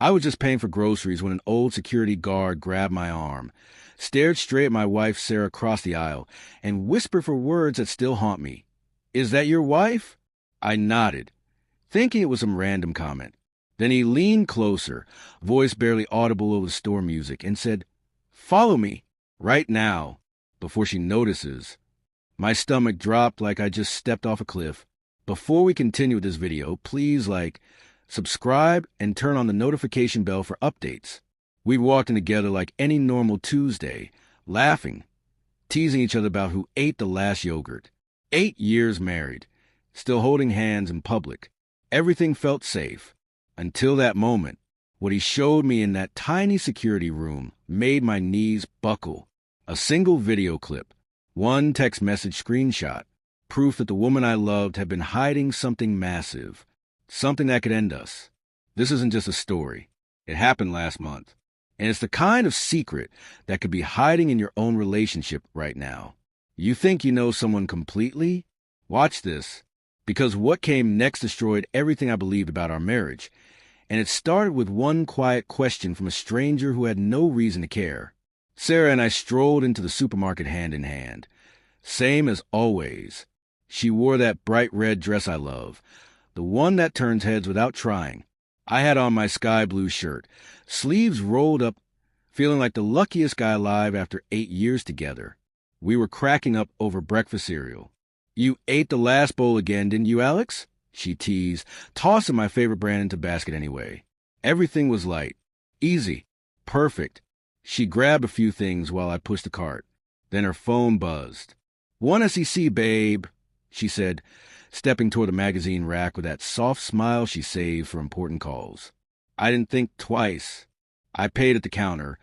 I was just paying for groceries when an old security guard grabbed my arm, stared straight at my wife Sarah across the aisle, and whispered for words that still haunt me. "Is that your wife?" I nodded, thinking it was some random comment. Then he leaned closer, voice barely audible over the store music, and said, "Follow me, right now, before she notices." My stomach dropped like I just stepped off a cliff. Before we continue with this video, please subscribe, and turn on the notification bell for updates. We walked in together like any normal Tuesday, laughing, teasing each other about who ate the last yogurt. 8 years married, still holding hands in public. Everything felt safe. Until that moment, what he showed me in that tiny security room made my knees buckle. A single video clip, one text message screenshot, proof that the woman I loved had been hiding something massive, something that could end us. This isn't just a story. It happened last month. And it's the kind of secret that could be hiding in your own relationship right now. You think you know someone completely? Watch this, because what came next destroyed everything I believed about our marriage. And it started with one quiet question from a stranger who had no reason to care. Sarah and I strolled into the supermarket hand in hand. Same as always. She wore that bright red dress I love, the one that turns heads without trying. I had on my sky blue shirt, sleeves rolled up, feeling like the luckiest guy alive after 8 years together. We were cracking up over breakfast cereal. "You ate the last bowl again, didn't you, Alex?" she teased, tossing my favorite brand into basket anyway. Everything was light, easy, perfect. She grabbed a few things while I pushed the cart. Then her phone buzzed. "One SEC, babe," she said, stepping toward the magazine rack with that soft smile she saved for important calls. I didn't think twice. I paid at the counter,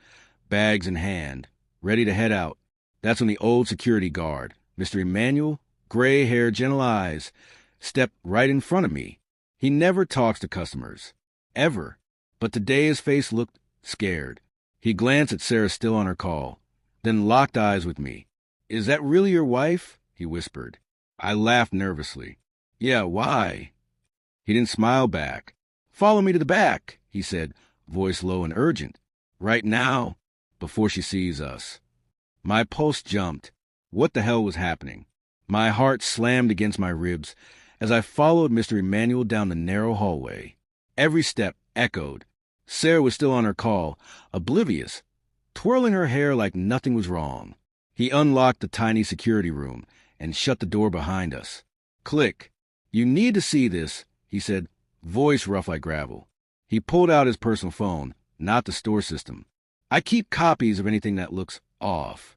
bags in hand, ready to head out. That's when the old security guard, Mr. Emmanuel, gray-haired, gentle eyes, stepped right in front of me. He never talks to customers, ever, but today his face looked scared. He glanced at Sarah still on her call, then locked eyes with me. "Is that really your wife?" he whispered. I laughed nervously. "Yeah, why?" He didn't smile back. "Follow me to the back," he said, voice low and urgent. "Right now, before she sees us." My pulse jumped. What the hell was happening? My heart slammed against my ribs as I followed Mr. Emmanuel down the narrow hallway. Every step echoed. Sarah was still on her call, oblivious, twirling her hair like nothing was wrong. He unlocked the tiny security room and shut the door behind us. Click. "You need to see this," he said, voice rough like gravel. He pulled out his personal phone, not the store system. "I keep copies of anything that looks off."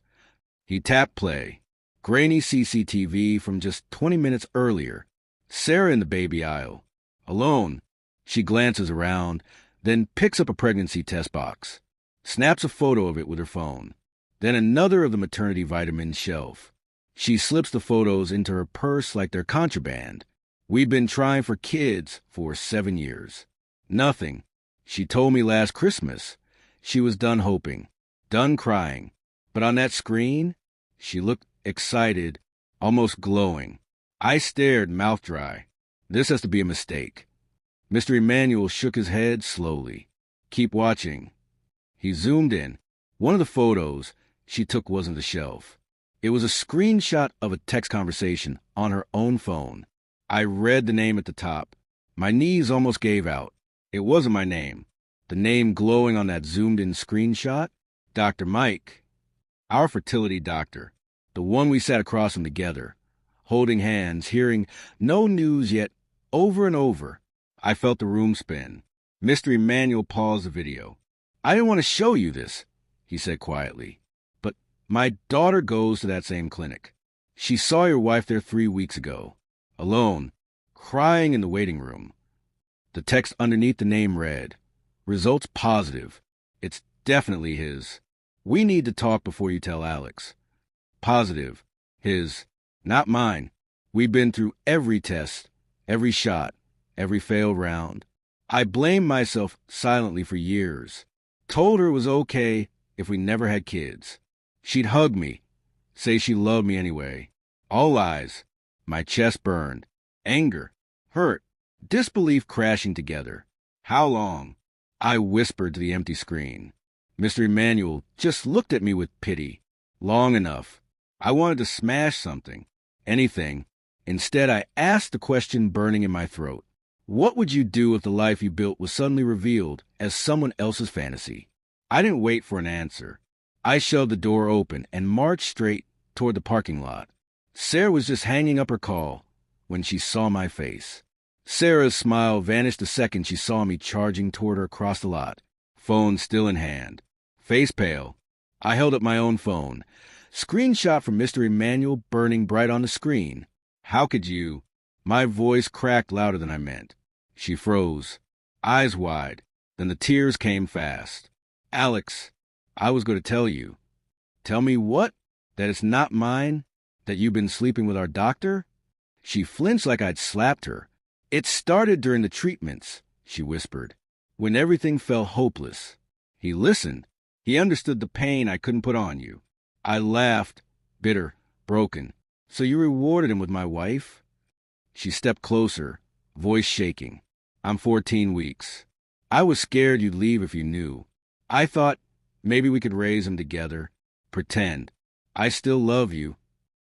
He tapped play. Grainy CCTV from just 20 minutes earlier. Sarah in the baby aisle. Alone. She glances around, then picks up a pregnancy test box. Snaps a photo of it with her phone. Then another of the maternity vitamins shelf. She slips the photos into her purse like they're contraband. We've been trying for kids for 7 years. Nothing. She told me last Christmas. She was done hoping, done crying. But on that screen, she looked excited, almost glowing. I stared, mouth dry. This has to be a mistake. Mr. Emmanuel shook his head slowly. "Keep watching." He zoomed in. One of the photos she took wasn't the shelf. It was a screenshot of a text conversation on her own phone. I read the name at the top. My knees almost gave out. It wasn't my name. The name glowing on that zoomed-in screenshot? Dr. Mike. Our fertility doctor. The one we sat across from together, holding hands, hearing no news yet over and over. I felt the room spin. Mr. Emmanuel paused the video. "I didn't want to show you this," he said quietly. "But my daughter goes to that same clinic. She saw your wife there 3 weeks ago, alone, crying in the waiting room." The text underneath the name read, "Results positive. It's definitely his. We need to talk before you tell Alex." Positive. His. Not mine. We've been through every test, every shot, every failed round. I blamed myself silently for years. Told her it was okay if we never had kids. She'd hug me, say she loved me anyway. All lies. My chest burned. Anger, hurt, disbelief crashing together. How long? I whispered to the empty screen. Mr. Emmanuel just looked at me with pity. Long enough. I wanted to smash something. Anything. Instead, I asked the question burning in my throat. What would you do if the life you built was suddenly revealed as someone else's fantasy? I didn't wait for an answer. I shoved the door open and marched straight toward the parking lot. Sarah was just hanging up her call when she saw my face. Sarah's smile vanished the second she saw me charging toward her across the lot, phone still in hand. Face pale. I held up my own phone. Screenshot from Mr. Emmanuel burning bright on the screen. How could you? My voice cracked louder than I meant. She froze, eyes wide. Then the tears came fast. Alex, I was going to tell you. Tell me what? That it's not mine? That you've been sleeping with our doctor? She flinched like I'd slapped her. It started during the treatments, she whispered, when everything felt hopeless. He listened. He understood the pain I couldn't put on you. I laughed, bitter, broken. So you rewarded him with my wife? She stepped closer, voice shaking. I'm 14 weeks. I was scared you'd leave if you knew. I thought maybe we could raise him together. Pretend. I still love you.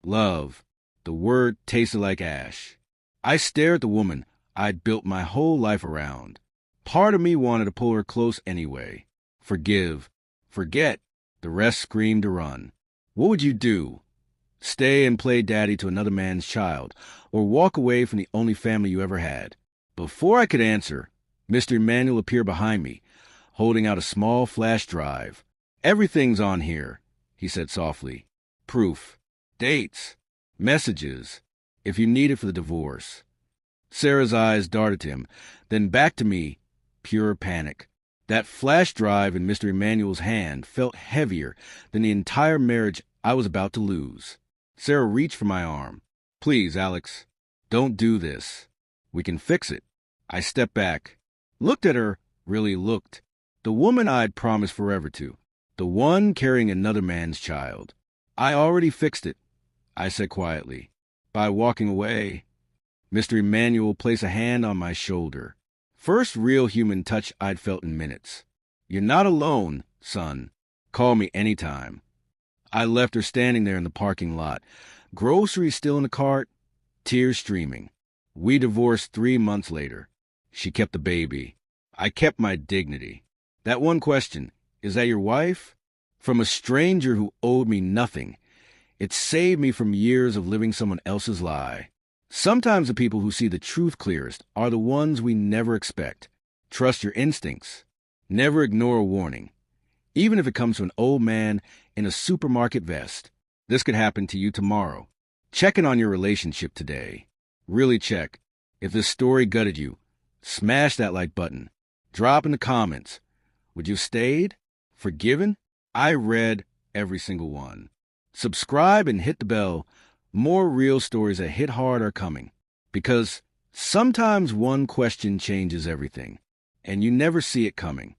Love. The word tasted like ash. I stared at the woman I'd built my whole life around. Part of me wanted to pull her close anyway. Forgive. Forget. The rest screamed to run. What would you do? Stay and play daddy to another man's child, or walk away from the only family you ever had? Before I could answer, Mr. Emmanuel appeared behind me, holding out a small flash drive. Everything's on here, he said softly. Proof. Dates. Messages. If you need it for the divorce. Sarah's eyes darted to him, then back to me. Pure panic. That flash drive in Mr. Emmanuel's hand felt heavier than the entire marriage I was about to lose. Sarah reached for my arm. Please, Alex, don't do this. We can fix it. I stepped back, looked at her, really looked. The woman I'd promised forever to. The one carrying another man's child. I already fixed it, I said quietly, by walking away. Mr. Emmanuel placed a hand on my shoulder. First real human touch I'd felt in minutes. You're not alone, son. Call me anytime. I left her standing there in the parking lot, groceries still in the cart, tears streaming. We divorced 3 months later. She kept the baby. I kept my dignity. That one question, is that your wife? From a stranger who owed me nothing. It saved me from years of living someone else's lie. Sometimes the people who see the truth clearest are the ones we never expect. Trust your instincts. Never ignore a warning. Even if it comes from an old man in a supermarket vest. This could happen to you tomorrow. Check in on your relationship today. Really check. If this story gutted you, smash that like button. Drop in the comments. Would you have stayed? Forgiven? I read every single one. Subscribe and hit the bell. More real stories that hit hard are coming. Because sometimes one question changes everything, and you never see it coming.